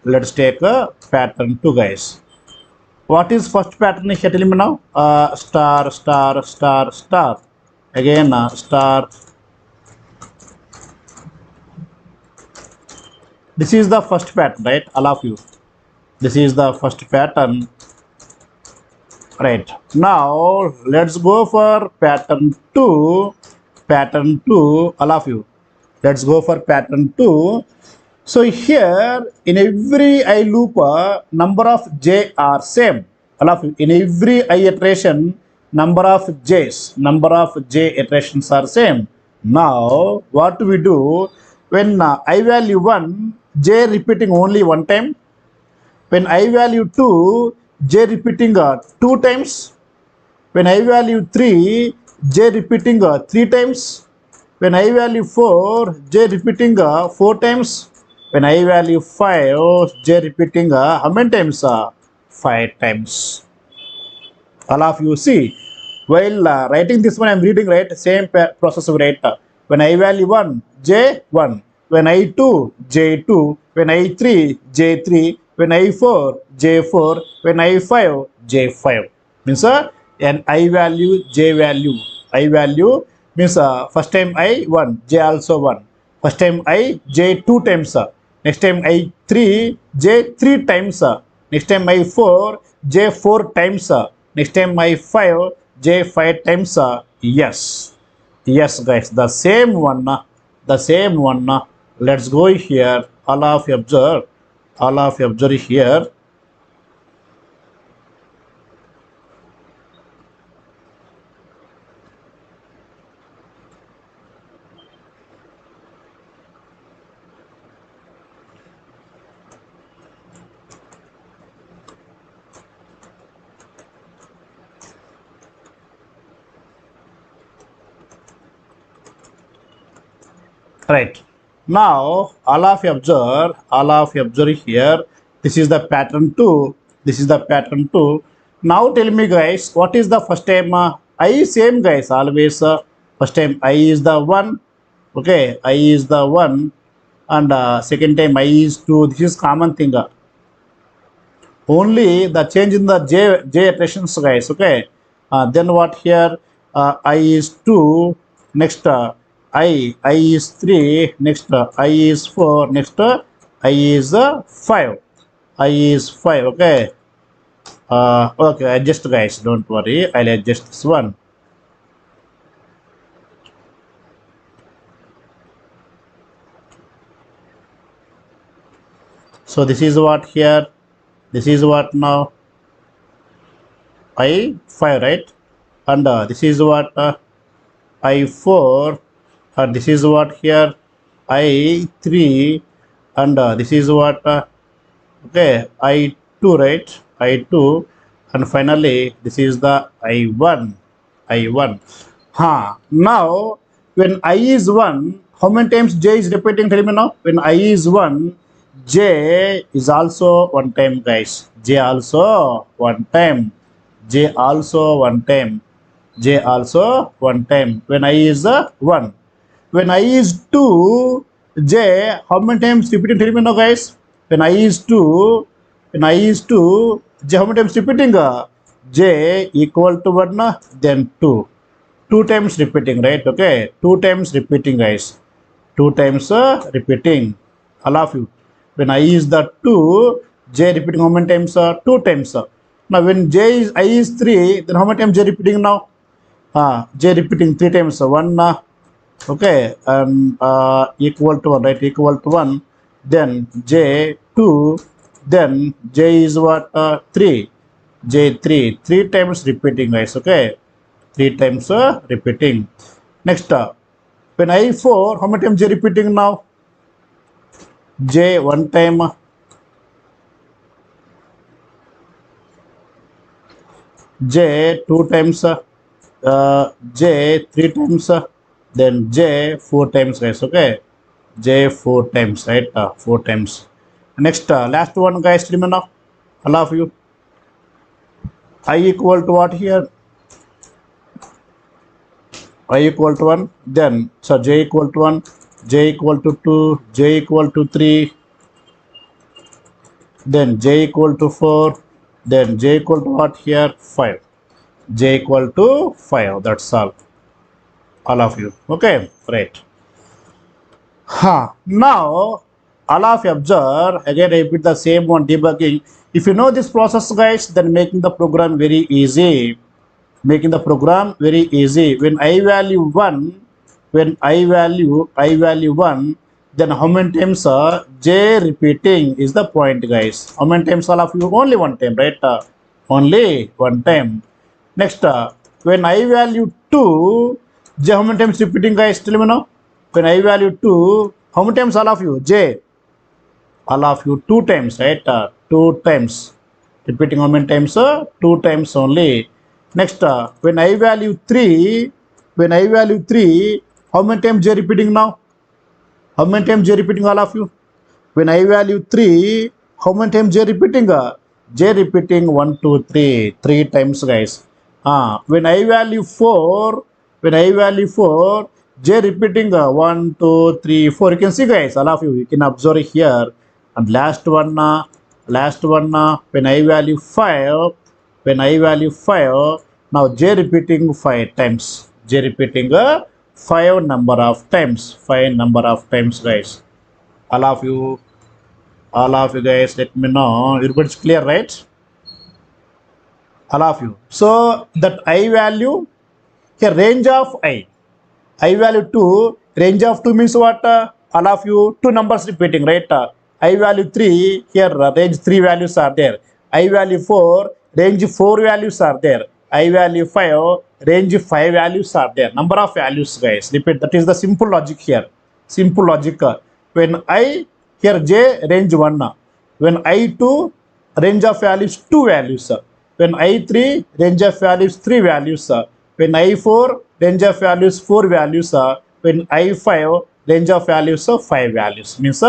Let's take a pattern 2, guys. What is first pattern here? Tell me now. Star, star, star, star. Again, star. This is the first pattern, right? All of you. This is the first pattern, right? Now let's go for pattern 2. Pattern 2, all of you. Let's go for pattern 2. So here in every I loop, number of j are same. All of you. In every I iteration, number of j iterations are same. Now what we do, when I value 1, j repeating only one time. When I value 2, j repeating 2 times. When I value 3, j repeating 3 times. When I value 4, j repeating 4 times. When I value 5, j repeating how many times? 5 times. All of you see, while writing this one, I am reading, right? Same process we write. When I value 1, j 1. When I 2, j 2. When I 3, j 3. When I 4, j 4. When I 5, j 5. Means an I value, j value. I value means first time I 1, j also 1. First time I, j 2 times. Next time I 3, j 3 times. Next time I 4, j 4 times. Next time I 5, j 5 times. Yes. Yes, guys, the same one. The same one. Let's go here. All of you observe. All of you observe here. Right. Now, all of you observe here. This is the pattern 2. This is the pattern 2. Now tell me, guys, what is the first time? I same, guys, always. First time I is the 1. Okay, I is the 1. And second time I is 2. This is common thing. Only the change in the j iterations, guys. Okay. Then what here? I is 2. Next I is 3. Next I is 4. Next I is 5. I is 5. Okay. Okay, adjust, guys. Don't worry. I'll adjust this one. So this is what here. This is what now. I 5, right? And this is what I 4. This is what here I 3. And this is what okay, I 2, right? I 2. And finally this is the I 1. I 1. Now when I is 1, how many times j is repeating? Tell me now. When I is 1, j is also one time, guys. J also one time. J also one time. J also one time. When I is 1. When I is 2, j how many times repeating? Tell me now, guys. When I is 2, when I is 2, j how many times repeating? J equal to 1, then 2. 2 times repeating, right? Okay, 2 times repeating, guys. 2 times repeating. All of you. When I is the 2, j repeating how many times? 2 times. Now when j is I is 3, then how many times j repeating now? J repeating 3 times. 1. Okay, and equal to 1, right? Equal to 1. Then j 2. Then j is what? 3. J 3. 3 times repeating, guys. Okay, 3 times repeating. Next, when I 4, how many times j repeating now? J 1 time. J 2 times. J 3 times. Then j 4 times, guys. Okay, j 4 times, right? 4 times. Next, last one, guys. Remember, all of you. I equal to what here? I equal to 1. Then, so j equal to 1. J equal to 2. J equal to 3. then j equal to 4, then j equal to what here? 5. J equal to 5. That's all of you. Okay, right. Now, all of you observe, again I repeat the same one, debugging. If you know this process, guys, then making the program very easy. Making the program very easy. When I value 1, when I value 1, then how many times j repeating is the point, guys. How many times, all of you? Only one time, right? Only one time. Next, when I value 2, j how many times repeating, guys? Tell me now. When I value 2, how many times, all of you? J. All of you 2 times, right? 2 times. Repeating how many times? 2 times only. Next, when I value 3, when I value 3, how many times j repeating now? How many times j repeating, all of you? When I value 3, how many times j repeating? J repeating 1, 2, 3. 3 times, guys. When I value 4, when I value 4, j repeating 1, 2, 3, 4. You can see, guys, all of you can observe here. And last one, when I value 5, when I value 5, now j repeating 5 times. J repeating 5 number of times. 5 number of times, guys. All of you guys, let me know. Everybody's clear, right? All of you. So that I value, here range of I value 2, range of 2 means what? All of you, 2 numbers repeating, right? I value 3, here range 3 values are there. I value 4, range 4 values are there. I value 5, range 5 values are there. Number of values, guys. Repeat, that is the simple logic here. Simple logic. When I, here j, range 1. When I2, range of values 2 values. When I3, range of values 3 values. When I4, range of values 4 values. When I5, range of values 5 values. Means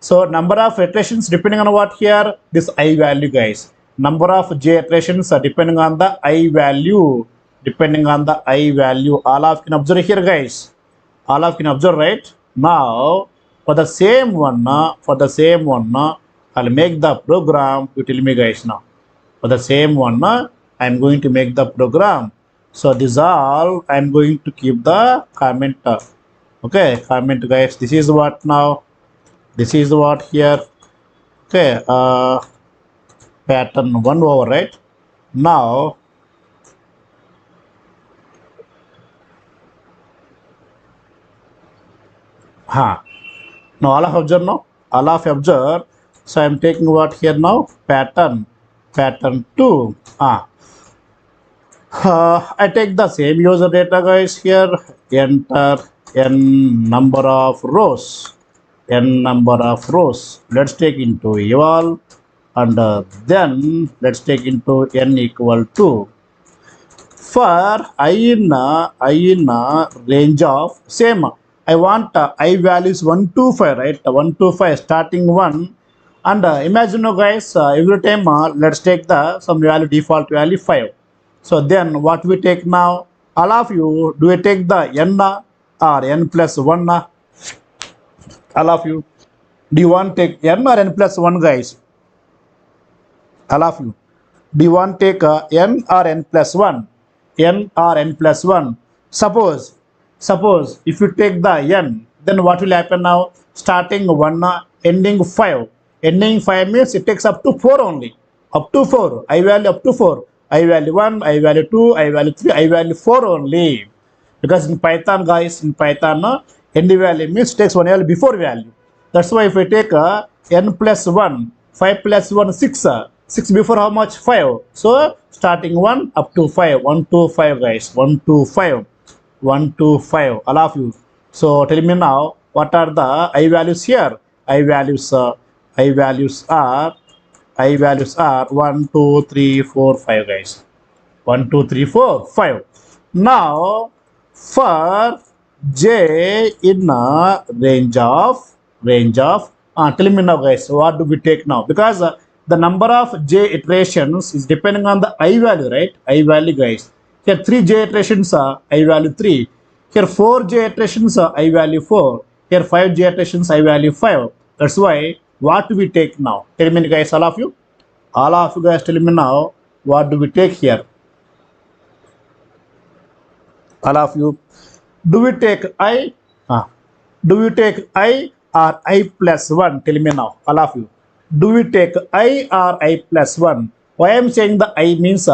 so number of iterations depending on what here? This I value, guys. Number of j iterations depending on the I value. Depending on the I value. All of you can observe here, guys. All of you can observe, right? Now, for the same one, I'll make the program. You tell me, guys, now. For the same one, I'm going to make the program. So this all I'm going to keep the comment. Okay, comment, guys. This is what now. This is what here. Okay, pattern 1 over, right? Now, now all of observe now. All of observe. So I'm taking what here now? Pattern 2. I take the same user data, guys, here. Enter n number of rows. N number of rows. Let's take into eval, and then let's take into n equal to. For I in range of same. I want I values 1 to 5, right? 1 to 5 starting 1. And imagine, guys, every time let's take the some value, default value 5. So then what we take now? All of you, do we take the n or n plus 1? All of you, do you want to take n or n plus 1, guys? All of you, do you want to take n or n plus 1? N or n plus 1. Suppose if you take the n, then what will happen now? Starting 1, ending 5. Ending 5 means it takes up to 4 only. Up to 4. I value up to 4. I value 1, I value 2, I value 3, I value 4 only. Because in Python, guys, end value means takes one value before value. That's why if I take n plus 1, 5 plus 1, 6. 6 before how much? 5. So starting 1 up to 5. 1 to 5, guys. 1 to 5. 1 to 5. All of you. So tell me now, what are the I values here? I values are 1, 2, 3, 4, 5, guys. 1, 2, 3, 4, 5. Now, for j in a range of, tell me now, guys, what do we take now? Because the number of j iterations is depending on the I value, right? I value, guys. Here 3 j iterations are I value 3. Here 4 j iterations are I value 4. Here 5 j iterations I value 5. That's why what do we take now? Tell me guys, all of you. All of you guys tell me now, what do we take here? All of you. Do we take I? Ah. Do we take I or I plus 1? Tell me now, all of you. Do we take I or I plus 1? Why I am saying the I means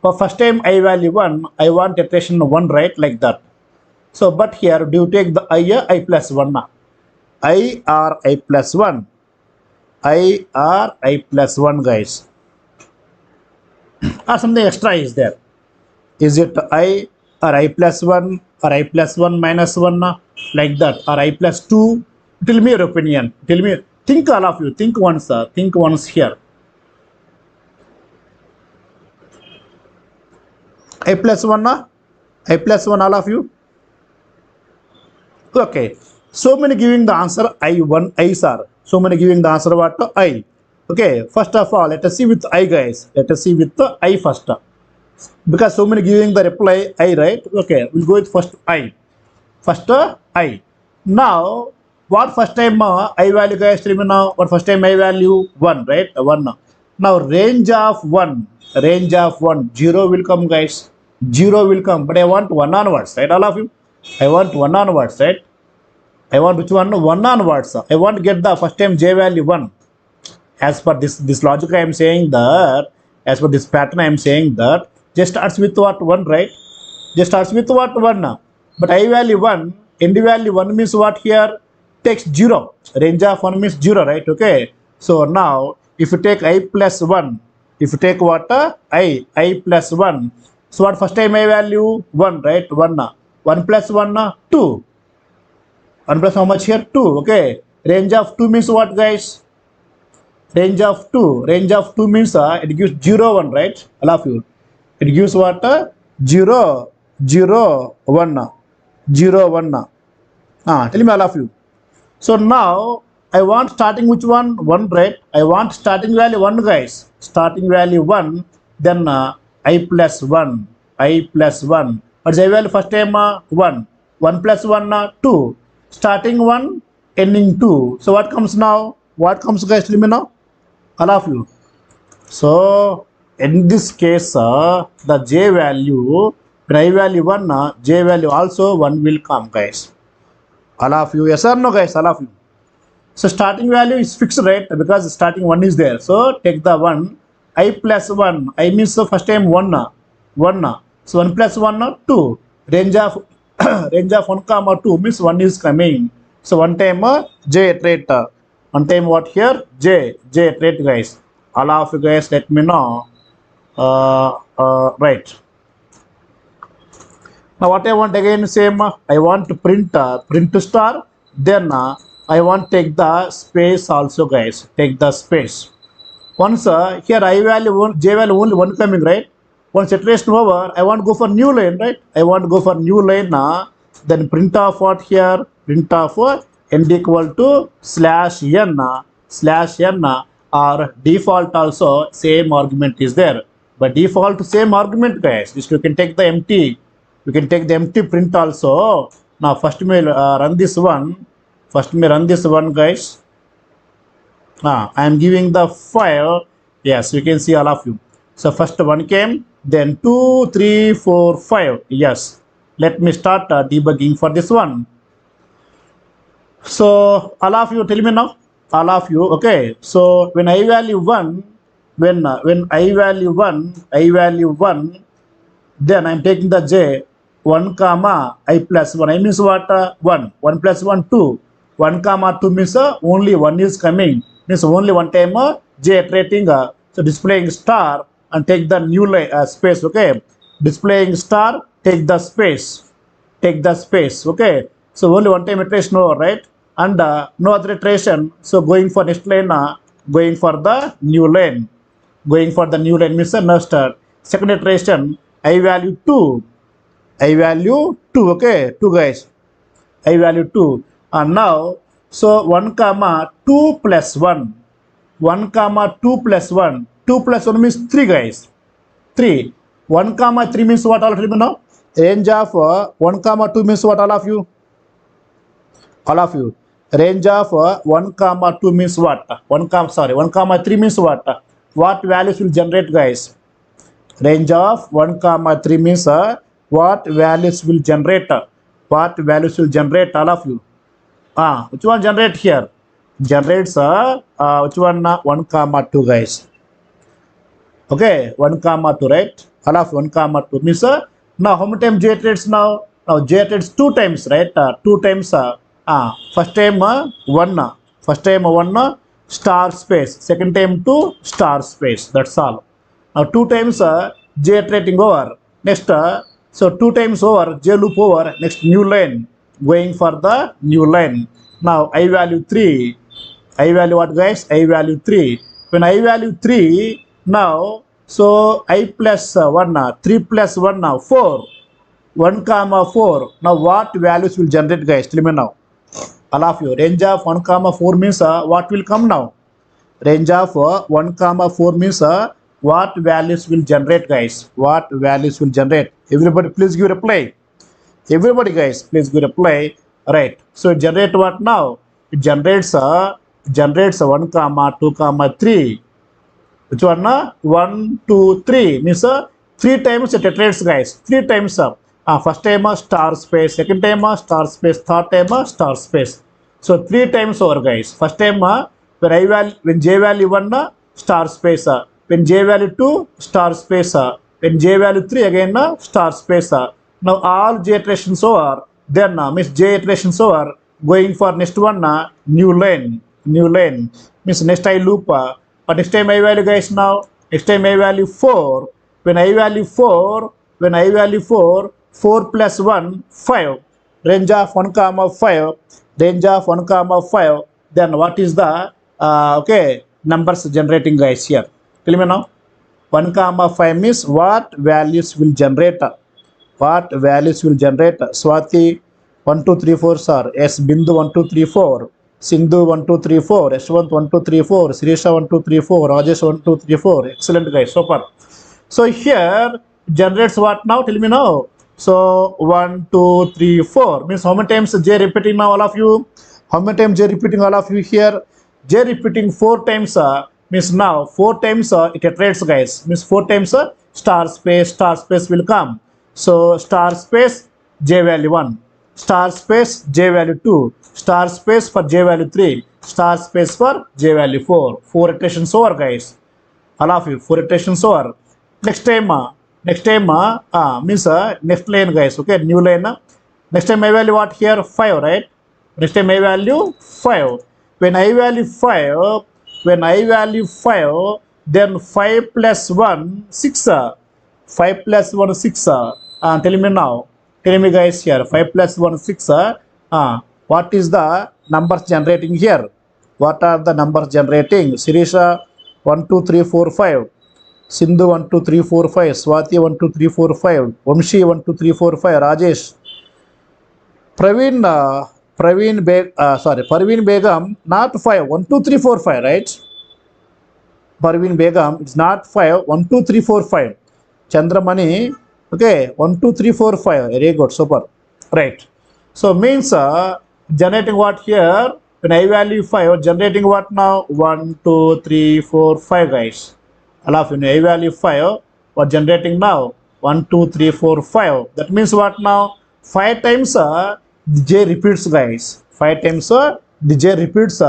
for first time I value 1, I want iteration 1, right? Like that. So, but here, do you take the I or I plus 1? I or I plus 1? I or I plus 1, guys. Or something extra is there. Is it I or I plus 1 or I plus 1 minus 1 like that, or I plus 2? Tell me your opinion. Tell me. Think, all of you. Think once. Think once here. I plus 1 I plus 1, all of you. Okay. So many giving the answer I1 I sir. So many giving the answer what? I. Okay. First of all, let us see with I, guys. Let us see with the I first. Because so many giving the reply I, right? Okay, we'll go with first I. First I. Now, what first time I value, guys? Tell me now. What first time I value? 1, right? 1. Now, range of 1. Range of 1. 0 will come, guys. 0 will come. But I want 1 onwards, right? All of you. I want 1 onwards, right? I want which one? 1 onwards. I want to get the first time J value 1. As per this logic, I am saying that, as per this pattern, I am saying that just starts with what? 1, right? Just starts with what? 1. But I value 1, end value 1 means what here? Takes 0. Range of 1 means 0, right? Okay. So now, if you take I plus 1, if you take what? I plus 1. So what first time I value? 1, right? 1. 1 plus 1, 2. 1 plus how much here? 2. Okay. Range of 2 means what, guys? Range of 2. Range of 2 means it gives 0, 1, right? All of you. It gives what? 0, 0, 1. 0, 1. Tell me, all of you. So now, I want starting which one? 1, right? I want starting value 1, guys. Starting value 1. Then I plus 1. I plus 1. What's I value first time? 1. 1 plus 1, 2. Starting 1, ending 2. So what comes now? What comes, guys? Tell me now. All of you. So, in this case, the J value, when I value 1, J value also 1 will come, guys. All of you, yes or no, guys? All of you. So, starting value is fixed, right? Because starting 1 is there. So, take the 1. I plus 1. I means the first time 1. 1. So, 1 plus 1, 2. Range of range of 1 comma 2 means 1 is coming. So, one time J iterate. One time what here? J iterate, guys. All of you guys, let me know. Right. Now what I want again, same. I want to print star. Then I want take the space also, guys. Take the space. Once here I value 1, J value only 1 coming, right? Once iteration over, I want to go for new line, right? I want to go for new line. Then print of what here? Print of n equal to /n or default also same argument is there. But default same argument, guys. Just you can take the empty. You can take the empty print also. Now first me run this one. First me run this one, guys. I am giving the file. Yes, you can see all of you. So first one came, then 2, 3, 4, 5. Yes. Let me start debugging for this one. So all of you tell me now. All of you, okay. So when I value 1, when I value 1, then I'm taking the J 1 comma I plus 1. I means what? 1. 1 plus 1, 2. 1 comma 2 means only 1 is coming. Means only one time J iterating. So displaying star and take the new space. Okay. Displaying star, take the space. Take the space. Okay. So only one time iteration over, right? And no other iteration. So going for next line, going for the new line. Going for the new line means no start. Second iteration, I value 2. I value 2. Okay. 2, guys. I value 2. And now, so 1 comma 2 plus 1. 1 comma 2 plus 1. 2 plus 1 means 3, guys. 3. 1 comma 3 means what, all of you know? Range of 1 comma 2 means what, all of you? All of you. Range of 1 comma 2 means what? 1 comma 3 means what? What values will generate, guys? Range of 1 comma 3 means what values will generate? What values will generate, all of you? Which one generate here? Generates which one? 1 comma 2, guys. Okay, 1 comma 2, right? All of 1 comma 2 means now how many times j iterates now? Now j iterates 2 times, right? 2 times. First time 1. First time 1 star space. Second time 2 star space. That's all. Now 2 times j iterating over. Next, so 2 times over j loop over. Next new line going for the new line. Now I value 3. I value what, guys? I value 3. When I value 3, now, so I plus 1, 3 plus 1 now, 4. 1 comma 4. Now what values will generate, guys? Tell me now. All of you. Range of 1 comma 4 means what will come now? Range of 1 comma 4 means what values will generate, guys? What values will generate? Everybody please give reply. Everybody, guys, please give reply. Right. So it generate what now? It generates 1 comma 2 comma 3. Which one? 1, 2, 3 means 3 times it iterates, guys. 3 times. First time star space, second time star space, third time star space. So 3 times over, guys. First time when j value 1 star space, when j value 2 star space, when j value 3 again star space. Now all j iterations over. Then means j iterations over. Going for next one new line. New line means next I loop. But next time I value, guys, now. Next time I value 4. When I value 4, 4 plus 1, 5. Range of 1 comma 5. Range of 1 comma 5. Then what is the okay numbers generating, guys, here? Tell me now. 1 comma 5 means what values will generate? What values will generate? Swati 1 2 3 4 sir. S Bindu 1 2 3 4. Sindhu 1 2 3 4. Yashwant 1 2 3 4. Sirisha 1 2 3 4. Rajesh 1 2 3 4. Excellent, guys. Super. So here generates what now? Tell me now. So 1 2 3 4 means how many times j repeating now, all of you? How many times j repeating, all of you here? J repeating 4 times means now 4 times it iterates, guys. Means 4 times star space will come. So star space j value 1, star space j value 2, star space for j value 3, star space for j value 4. 4 iterations over, guys. All of you, 4 iterations over. Next time means next line, guys. Okay, new line. Next time I value what here? 5, right? Next time I value 5. When I value 5, then 5 plus 1, 6. 5 plus 1, 6. Tell me now. Tell me, guys, here. 5 plus 1, 6. What is the numbers generating here? What are the numbers generating? Sirisha 1 2 3 4 5. Sindhu 1 2 3 4 5. Swati 1 2 3 4 5. Vamshi 1 2 3 4 5. Rajesh. Parveen Begum, not 5. 1 2 3 4 5, right? Parveen Begum, it's not 5. 1 2 3 4 5. Chandramani, okay, 1 2 3 4 5. Very good, super. Right. So means generating what here? When I value 5, generating what now? 1 2 3 4 5, guys. All of you know I value 5. What generating now? 1 2 3 4 5. That means what now? 5 times the j repeats, guys. 5 times the j repeats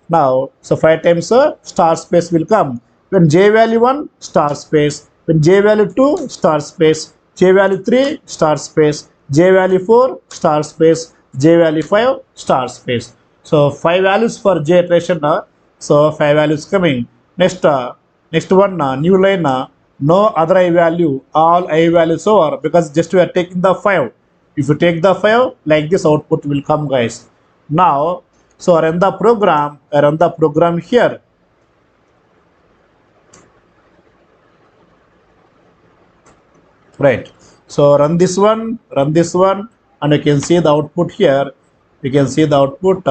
now. So 5 times star space will come. When j value 1, star space. When j value 2, star space. J value 3, star space. J value 4, star space. J value 5, star space. So 5 values for j iteration. So 5 values coming. Next one, new line. No other I value. All I values over, because just we are taking the 5. If you take the 5, like this output will come, guys. Now, so I run the program here. Right. So run this one, and you can see the output here. You can see the output.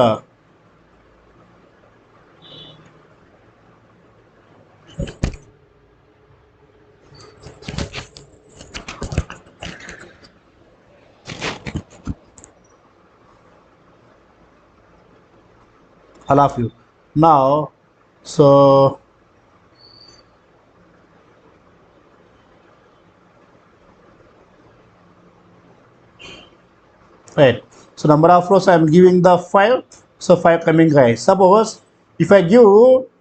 all of you. Now, so right. So number of rows I am giving the 5. So 5 coming guys. Suppose if I give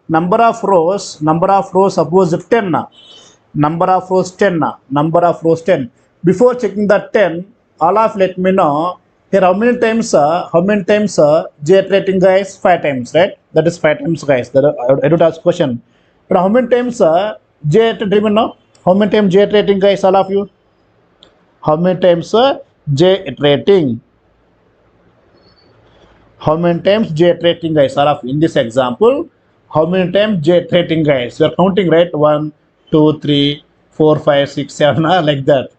number of rows suppose 10 na. Number of rows 10 na. Number of rows 10. Before checking the 10, all of let me know here how many times j iterating guys 5 times, right? That is 5 times guys. That I don't ask question. But how many times j iterating now? How many times j iterating guys all of you? How many times j iterating? How many times j iterating guys are of in this example? How many times j iterating guys? You are counting, right? 1, 2, 3, 4, 5, 6, 7, like that.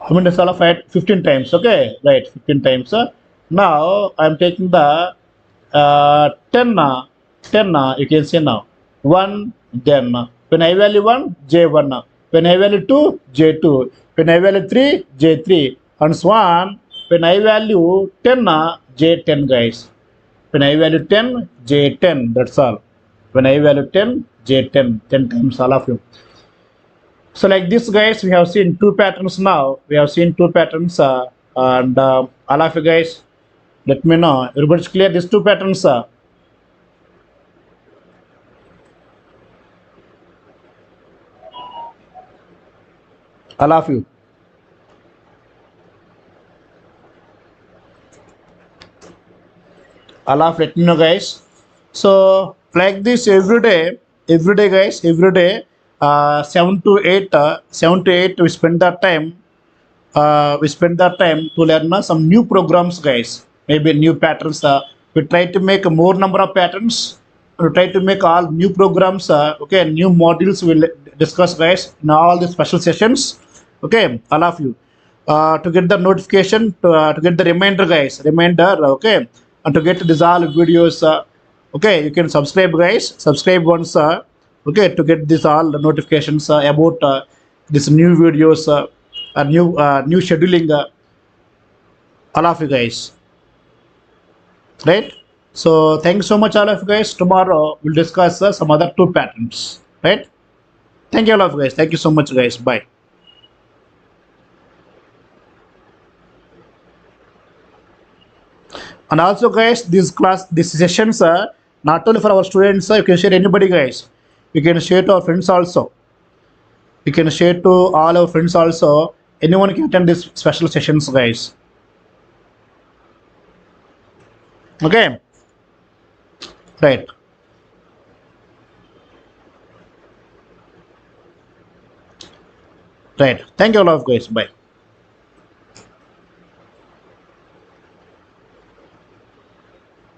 How many times all of it? 15 times. Okay, right, 15 times. Now I'm taking the 10. 10. You can see now. 1, then. When I value 1, J1. When I value 2, J2. When I value 3, J3. And so on. When I value 10, J10 guys. When I value 10, J10. That's all. When I value 10, J10. 10 times all of you. So like this guys, we have seen two patterns now. We have seen two patterns and all of you guys, let me know. Everybody's clear these two patterns. All of you. All of let me know guys. So like this every day guys, every day 7 to 8, 7 to 8 we spend that time to learn some new programs guys, maybe new patterns. We try to make more number of patterns. We try to make all new programs, okay, new modules we'll discuss guys in all the special sessions. Okay, all of you, to get the notification, to get the reminder guys, reminder, okay, and to get these all videos, okay, you can subscribe guys, subscribe once, okay, to get this all the notifications about this new videos, new scheduling, all of you guys, right? So thank you so much all of you guys. Tomorrow we'll discuss some other two patterns, right? Thank you all of you guys. Thank you so much guys. Bye. And also guys, these sessions are not only for our students, you can share anybody guys. You can share to our friends also. You can share to all our friends also. Anyone can attend these special sessions guys. Okay, right, right. Thank you all of you guys. Bye.